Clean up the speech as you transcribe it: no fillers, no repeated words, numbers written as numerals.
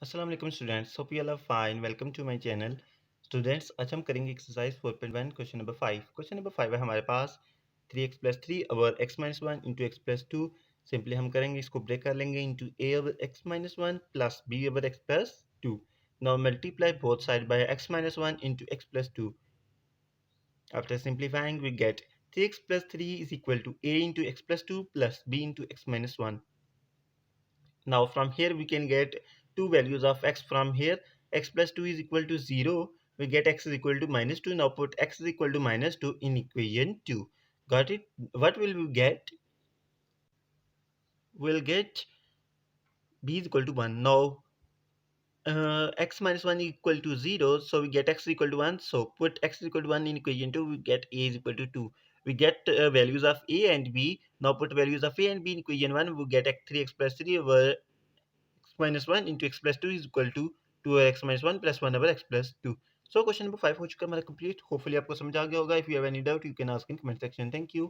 अस्सलाम वालेकुम students, hope you all are fine. Welcome to my channel. Students, आज हम करेंगे exercise 4.1 question number 5। Question number 5 है हमारे पास 3x plus 3 over x minus 1 into x plus 2। Simply हम करेंगे, इसको ब्रेक कर लेंगे into a over x minus 1 plus b over x plus 2। Now multiply both side by x minus 1 into x plus 2। After simplifying we get 3x plus 3 is equal to a into x plus 2 plus b into x minus 1. Now from here we can get two values of x from here. X plus 2 is equal to 0. We get x is equal to minus 2. Now put x is equal to minus 2 in equation 2. Got it? What will we get? We'll get b is equal to 1. Now x minus 1 is equal to 0. So we get x is equal to 1. So put x is equal to 1 in equation 2. We get a is equal to 2. We get values of a and b. Now put values of a and b in equation 1. We get 3x plus 3 over x minus 1 into x plus 2 is equal to 2x minus 1 plus 1 over x plus 2. So question number 5 हो चुका है हमारा complete. Hopefully आपको समझ आ गया होगा। If you have any doubt you can ask in comment section. Thank you.